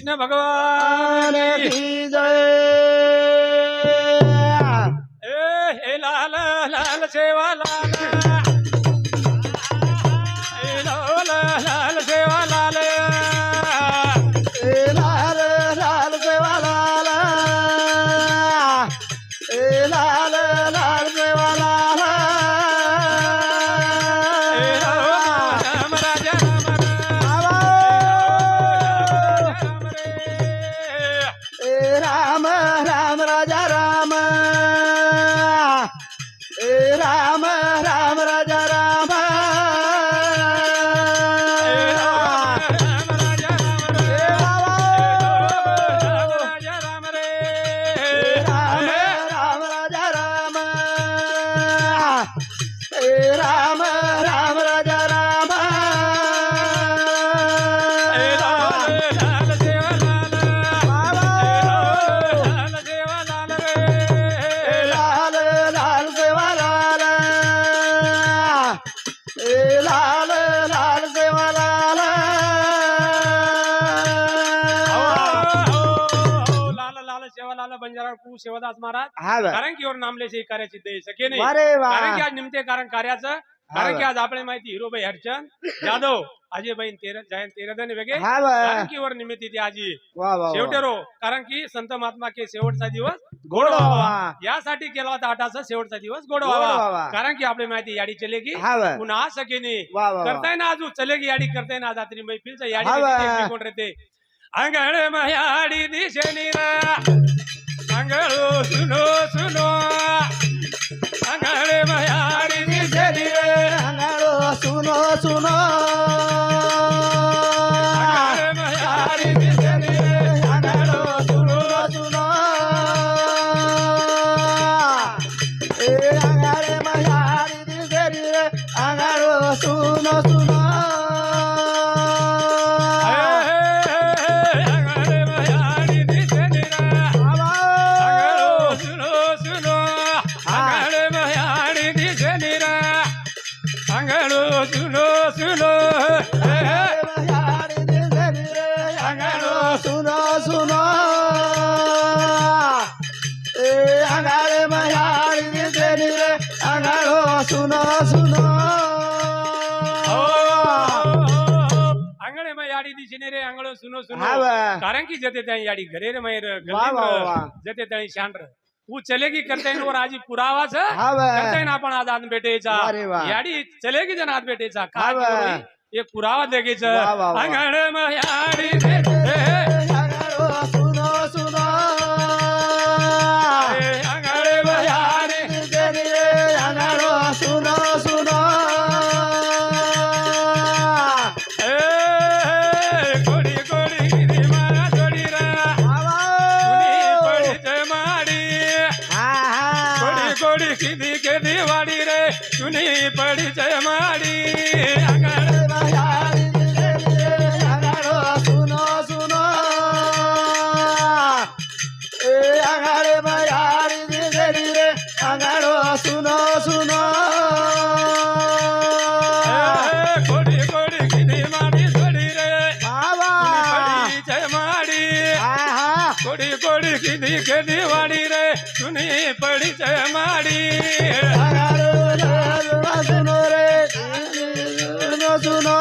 कृष्ण भगवान की जय हे लाल लाल सेवा लाल हे लाल लाल सेवा लाल लाल लाल सेवा लाल लाल लाल सेवा लाल राम राजा राम राम राम राजा राम राम राम राजा राम राम राम राजा राम लाल लाल सेवा लाल लाल लाल सेवा लाल लाल सेवालाल बंजारा कु सेवादास महाराज हा बा. कारण की और नामले से कार्याची दे सके नाही अरे वा कारण की आज निमते कार्याचं कारण की आज आपले माहिती हिरोबाई हरचंद जाधव अजयबाई जयंत तेरदन वेगे हा बा. कारण की वर निमित्त ती आजी वा वा शेवटेरो कारण की संत महात्मा के शेवटचा दिवस गोड गोड व्हावा व्हावा. यासाठी केला होता आटाचा शेवटचा दिवस गोड गोड व्हावा व्हावा. कारण की आपली माहिती याडी चलेगी हा बा. पुन्हा आ सकेनी वा वा वा. करताय ना आजू चलेगी याडी करताय ना रात्री मैफिलचा हा बा. याडी कोण रहते अंगण मयाडी दिशेनी अंगळो सुनो सुनो अंगण मयाडी दिशेनी अंगारो सुनो सुनो अंगण मयाडी दिशेनी अंगारो सुनो सुनो अंगारे मयारी दिसरी रे अंगारो सुनो सुनो सुनो सुनो मयारी दिसरी रे अंगारो सुनो सुनो अंगारे मयारी दिसरी रे अंगारो सुनो सुनो अंगणे में याडी दिशेने रे अंगळो सुनो सुनो हा बा. कारण की जते त्या याडी घरे रे मयर वा वा वा. जते त्या शांड्र वो चलेगी करते हैं और आज पुरावा छ हा बा. करते हैं आपण आज आद बेटेचा अरे वा. याडी चलेगी जन आद बेटेचा हा का बा. एक पुरावा देगे छ वा वा वा. अंगणे में याडी अंगारो सुनो सुनो अंगणे में याडी दिसरी रे अंगारो सुनो सुनो कोडी कोडी गिरी मारा जोडी रा सुनी पड़ी जय माडी कोडी कोडी किदी केदी वाडी रे सुनी पड़ी जय माडी सुनो सुनो अंगारे मयारी दिसरी रे अंगारो सुनो सुनो कोडी कोडी किदी माडी जोडी रे बाबा पड़ी जय माडी कोडी कोडी किदी केदी वाडी रे सुनी पड़ी जय माडी सुनो रे सुनो सुनो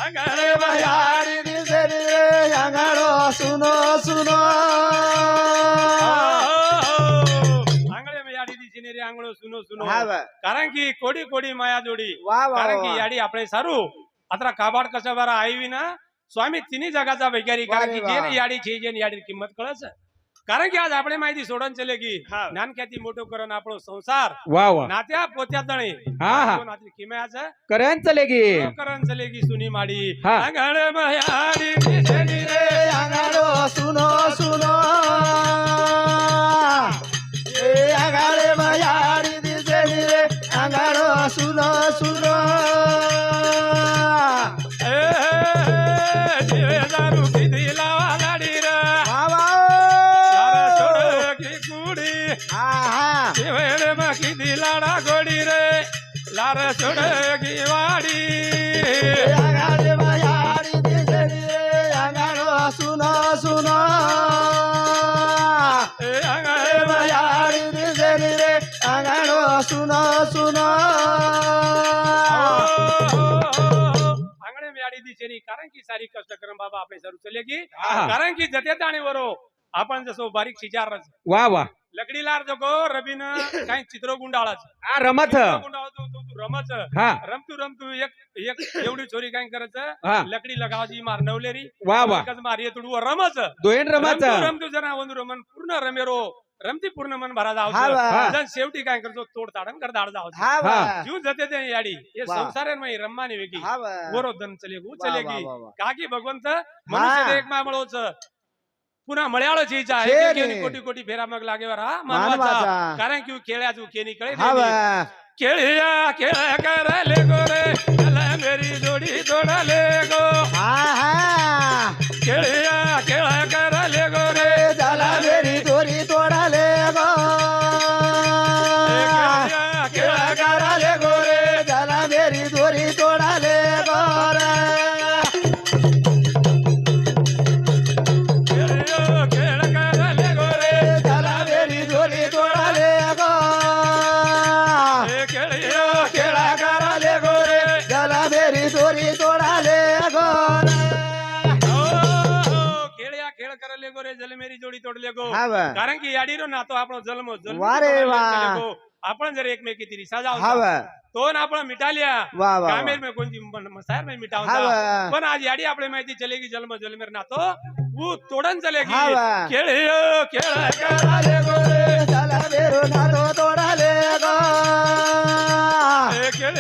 अंगणे में मयारी दिसरी रे अंगारो सुनो सुनो अंगणे में याडी दिशेने रे अंगळो सुनो सुनो हा बा. कारण की कोडी कोडी माया जोडी वा वा कारण वा. की याडी आपले सारू आता काबाड कसा बरा आई ना स्वामी तिन्ही जगाचा वैज्ञानिक कारण की वा. जे याडी छे जे याडी किंमत कळच कारण की आज आपले माहिती सोडून चले की हा. ज्ञानख्याती मोठो करून आपलो संसार वा वा नात्या पोत्या तळे हा, हा. किम्याचं करेन चलेगी करण चले की सुनी माडी हा. अंगण मयाडी दिसेनी रे अंगारो सुनो सुनो अंगारे मयारी दिसरी रे अंगारो सुनो सुनो दारू किती लावा गाडी रे बाबा यार सोड की कुडी वेळ मकी दिलाडा गोडी रे लार सोड की वाडी अंगारे मयारी दिसरी रे सुनो सुनो आंगणे म्याडी दिशेनी कारण की सारी कष्ट करम बाबा आपले सरू चले की हा. कारण की जते ताणी वरो आपण जसो बारीक शिजार वा वा लकडी लार जगो रबीन काही चित्र गुंडाळाच हा रमत गुंडाळतो तू रमच हा रमतू एक एक एवढी छोरी काय हा. करायचं लकडी लगावची मार नवलेरी वा वा एकच मार येतडू रमच दोन रमत रमतू जना वंदू रमन पूर्ण रमेरो रमती पूर्ण मन भरा हा जाव वा. जण शेवटी काय करतो तोड ताडन कर दाड जाव हा वा. जीव जते ते याडी ये वा. संसार में रम्मानी वेगी हा वा. गोरोधन चलेगू वा, चलेगी वा, वा, वा. काकी भगवंत मनुष्य एक मामळोच पुन्हा मळयाळच इच्छा छे आहे रे. केनी कोटी कोटी फेरा मग लागेवर हा मानवाचा. मानवाचा कारण की खेळ्याचू केनी कळे हा वा. खेळ्या खेळ कराले गोरे चला मेरी जोडी जोडाले गो हा हा खेळ्या खेळ कराले गोरे झाला मेरी दोरी तोडाले गो खेळ्या खेळ कराले गोरे झाला मेरी दोरी तोडाले गोरे खेळ्या खेळ कराले गोरे झाला मेरी दोरी तोडाले गो खेळ्या खेळा कराले गोरे झाला मेरी दोरी तोडाले गोरे खेळ्या खेळ कराले गोरे जलमेरी जोडी तोडले गो हा वा. कारण की याडीरो नातो આપણો जन्म जन्म वा रे वा. आपण जर एकमेकी रिसा जाऊ हा वा. तो ना आपण मिटालिया वा वा कामेर में कोणती मसायर में हा मिटावता वा. पण आज याडी आपले माहिती चलेगी जन्म जलमेर नातो वो तोडन चलेगी हा वा. खेळ खेळ कराले गोरे झाला मेरू नातो तोडाले गो खेळ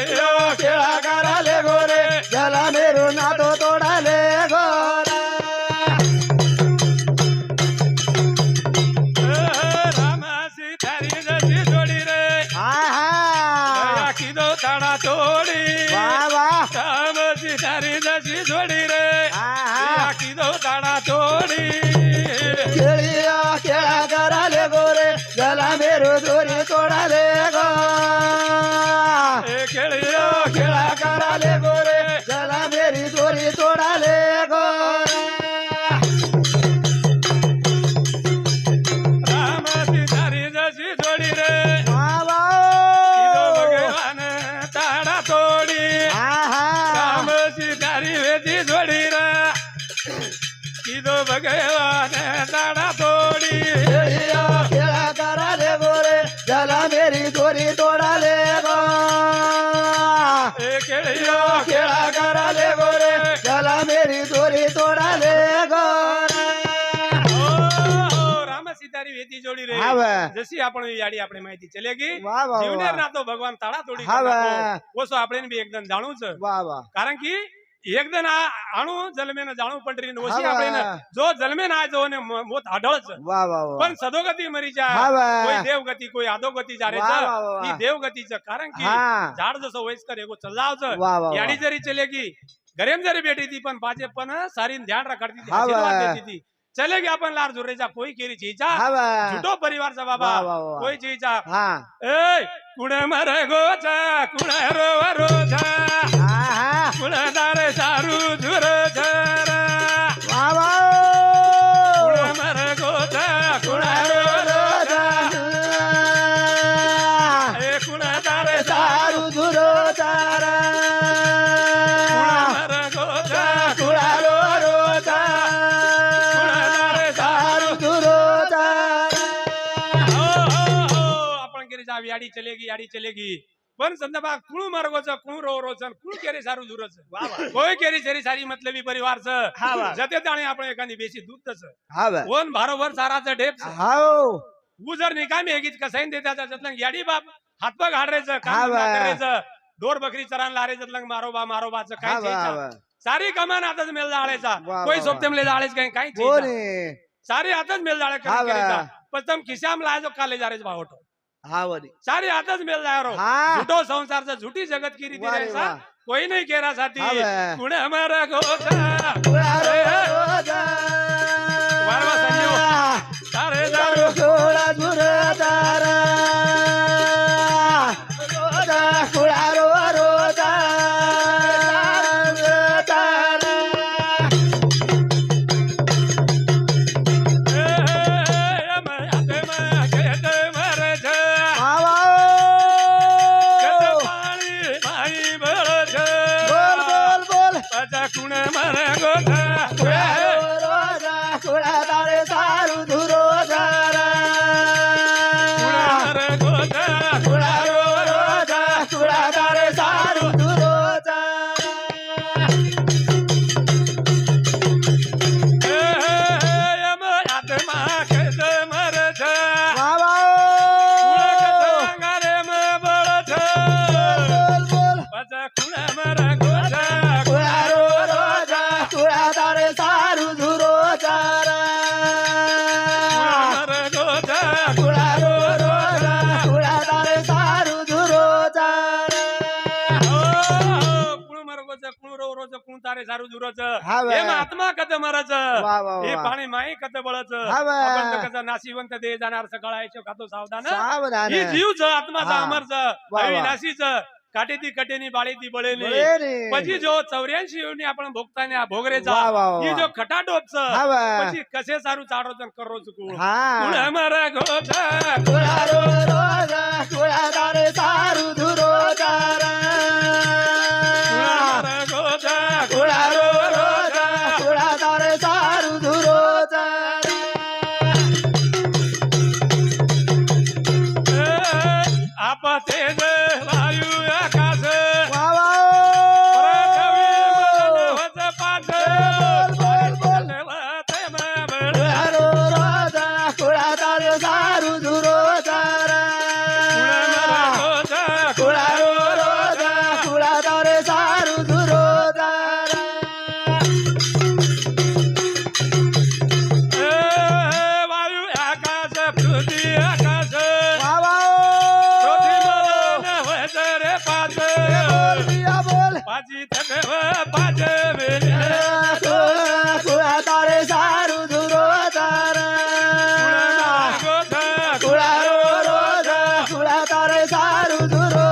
खेळा कराले गोरे झाला मेरू नातो तोडाले गोरे रामा सीतारी जशी जोडी रे हा हा किदो ताडा तोडी वा वा राम सीतारी जशी जोडी रे हा हा किदो ताडा तोडी खेळिया खेळा कराले गोरे झाला मेरू दोरी तोडाले गो खेळ खेळा कराले गोरे झाला मेरी दोरी तोडाले गोरे राम सीतारी जशी जोडी रे वा वा किदो भगवान ताडा तोडी हा हा राम सीतारी वेची जोडी रे किदो भगवान ताडा तोडी खेळिया खेळा कराले गोरे झाला मेरी दोरी तोडाले गो खेळ खेळा कराले गोरे झाला मेरी दोरी तोडाले गोरे राम सीतारी वेची जोडी रे हा वा. जशी आपण याडी આપણે માહિતી ચલેગી वा वा જીવનેર वा ના તો ભગવાન તાળા તોડી હા વા. ઓસો આપણે બી એકદમ જાણું છે वा वा કારણ કે એકદમ આણું જલમે ને જાણું પંડરી ને ઓછી હા વા. આપણે જો જલમે ના જો ને મોત આઢળ છે वा वा वा પણ સદોગતિ મરી જા હા વા. કોઈ દેવગતિ કોઈ આદોગતિ જારે वा છે वा वा. ઈ દેવગતિ છે કારણ કે હા. ઝાડ જસો વયસ્કર એગો ચલાવ છે वा वा वा. याडी जरी चलेगी घरेम जरी बेटी थी पण पाचे पण सारी ध्यान रखती थी हा वा. आशीर्वाद देती थी चलेगी अपन लार जुरेचा कोई केरी चीचा हा वा. झूठो परिवार चा बाबा वा वा वा. कोई चीचा हा ए कुण मर गोचा कुण रो रोचा हा हा कुण दारे सारू झुर झरा वा वा कुण मर गोचा कुण रो रोचा ए कुण दारे सारू सारू धुरो तारा कुण मर गोचा कुळारो रोता कुण दारे सारू धुरो तारा आपण केरी जा याडी चलेगी पण संदर्भा कुळ मार्गोच कुळ रोच कुळ केरी सारू झुरच कोई केरी शरी सारी मतलबी परिवारच हा वा. जते ताणे आपण एखादी बेसी दूधच हा वा. कोण भारोभर साराचं ढेप हाव ऊ जर निकामी हेगीत कसाईन देता जतलं याडी बाप हातपग हाडरेचं हा काम वा. करायचं ढोर बकरी चरान लारे जतलं मारोबाचं हा काय वा चीचा. वा. सारी कमान आताच मेल जाळायचा वा, कोई वा. सोबतेमले जाळेच काही कोण चीचा. आहे? सारी आताच मेल जाळे हा वा. करायचा पण तम खिशाम लायचो काले जारेच भावटो हा वरी सारी आताच मेल जायरो हा. झूठो संसारचा झूठी जगत की रीती वा रे रहसा वा. कोई नहीं केरा साथी हा वा. कुण हमारा गोचा कुळारो ए, रोता वारवा संजीव सारे दारू कुळा धुरो तारा रोता कुळारो रोता तारा ए, ए, ए, કુણ મારા ગોધા રોજા કુળા તારે સારું ધુરો મારા ગોધા રોજા કુળા તારે સારું ધુરો એમ આત્મા કદ મર છે અંગારે મ બળ છે પાછા કુણ મારા ગોધા રોજા કુળા તારે સારું ધુરો મારા ગોધા રોજા કુળા તારે સારું ધુરો કુણ મારો ગોધા કુણ રો રોજ કુણ તારે સારું દુરો છે હા ભાઈ. એમ આત્મા કદ મર છે વાહ, વાહ, એ વાહ. પાણી માઈ કદ બળ છે હા ભાઈ. અબંધ કદ નાસીવંત દે જાનાર સકળાય છે ખાતો સાવધાન સાવધાન. ઈ જીવ છે આત્મા છે હા. અમર છે વાહ, આવી વાહ. નાસી છે કાટેથી કટેની બાળીથી બળેલી બળેલી. પછી જો 84 યોની આપણે ભોગતાને આ ભોગરે છે વાહ, વાહ, વાહ. ઈ જો ખટાટોપ છે હા ભાઈ. પછી કસે સારું ચાડો તન કરો છું કુણ હા. કુણ અમારા ગોધા કુળા રોજા કુળા તારે સારું ધુરો અમારા ગોધા કુળા રોજા કુળા તારે સારું ધુરો આપા તેજ વાયુ આકાશ કુળા તારે સારું ધુરો કુળા રોજા કુળા તારે સારું ધુરો વાયુ આકાશ પૃથ્વી આકાશ બોલ પાછી તમે પાછે કુળા તારે સારું ધુરો કુળા રોજા કુળા તારે સારું ધુરો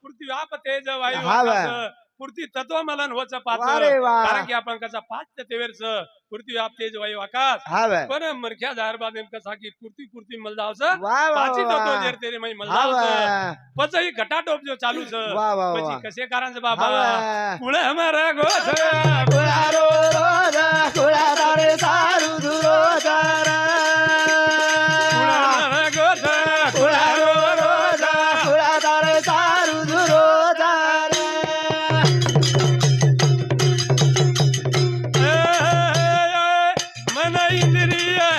પૂર્તિ આપ તેજ વાયુ હા, આકાશ ભાઈ. પૂર્તિ તત્વ મલન વચ પાત્ર વારે વાહ. કારણ કે आपण कसा पाच तेवेर स પૂર્તિ આપ તેજ વાયુ આકાશ હા ભાઈ. पण मरख्या दार बाद एम कसा की પૂર્તિ મલ જાવ છે વાહ, વાહ, પાછી વાહ. તત્વ જેર તેરે મય મલ હા જાવ છે ભાઈ. પછી ઘટાટોપ જો ચાલુ છે વાહ, વાહ, પછી વાહ. કશે કારણ છે બાબા હા, ભાઈ. કુળ અમારા ગોઠ કુળા રોજા કુળા તારે સારું ધુરો કુળ અમારા ગોઠ કુળા રોજા કુળા તારે સારું ધુરો મન ઇન્દ્રિય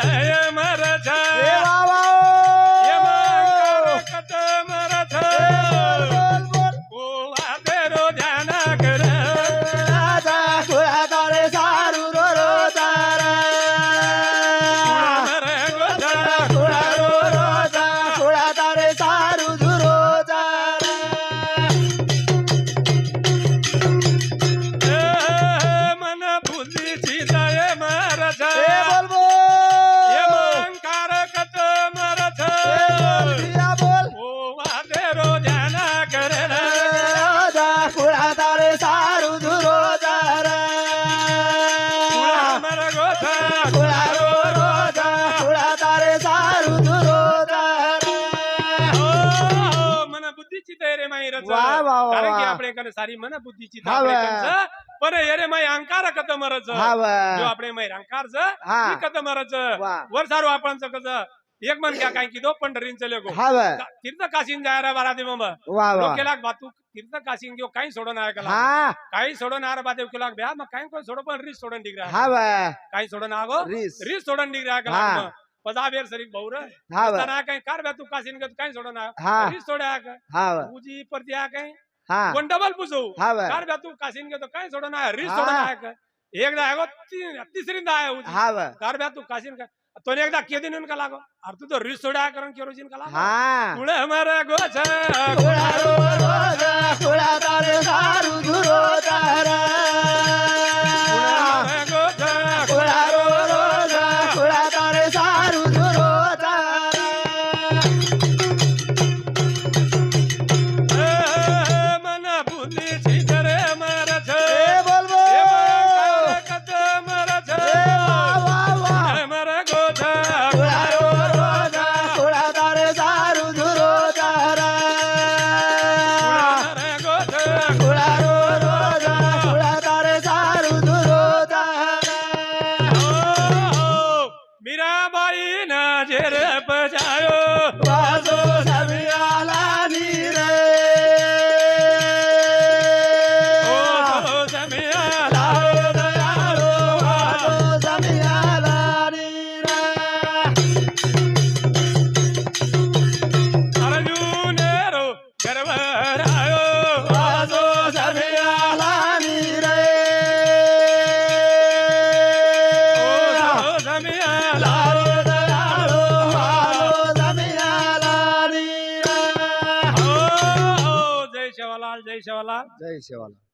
મર છે કત મર છે ઓ વાતેરો ધ્યાન કર કુળા તારે સારું ધુરો મર ગોઠ કુળા રોજા કુળા તારે સારું ધુરો મન બુદ્ધિ ચિતાય મર છે બોલ એમ અહંકાર કત મર છે બોલ ઓ વાતેરો ધ્યાન કરે કુળા તારે સારું ધુરો મર ગોઠ કુળા રોજા કુળા તારે સારું ધુરો મને બુદ્ધિ ચિતા રે માઈ રચ વાહ, વાહ, વાહ, કારણ કે વાહ. આપણે કને સારી મને બુદ્ધિ ચિતા હા, આપણે વાહ. કન છે પણ એરે માઈ અહંકાર કત મર છે હા ભાઈ. જો આપણે માઈ અહંકાર છે હા. ઈ કત મર છે વાહ. વર સારું આપણ છે કત એક મન ક્યાં કાઈ કીધો પણ ડરીન ચલે ગો હા ભાઈ. તીર્થ કાશીન જાય રે વારા દેમાં વાહ, વાહ. લોકેલાક બાતુ તીર્થ કાશીન ગયો કાઈ છોડો ના કલા હા કાઈ છોડો ના બાદે કેલાક બે માં કાઈ કોઈ છોડો પણ રીસ છોડન ડીગરા હા ભાઈ. કાઈ છોડો ના આગો રીસ. રીસ છોડન ડીગરા હા. કલા પજા બેર શરીક બહુ રે હા ભાઈ. ના કાઈ કાર બે તું કાશીન ગયો કાઈ છોડો ના હા. રીસ છોડ્યા કે હા ભાઈ. પૂજી પર ત્યાં કઈ હા वन डबल पूछो हा भाई. कार बे तू काशीन के तो काय सोडना है रीस हा. सोडना है का एकदा आगो तिसरींदा आहे उजी हा भाई. कार बे तू काशीन का तो एकदा के दिन उनका लागो और तू तो रीस सोडा करून केरोजिन का लागो હા कुळे हमारा गोछ કુળા રોજા કુળા તારે સારું ધુરો हमारा गोछ કુળા રોજા કુળા તારે સારું ધુરો मन बुद्धि छितरे मर छ બોલ બોલ कत मर छ વાહ વાહ हमारा गोछ કુળા રોજા કુળા તારે સારું ધુરો गरवरायो वाजो सभियाला रे ओ जमियाला लारो दयाळो वाजो सभियाला रे ओ जय शेवालाल जय शेवालाल जय शिवाला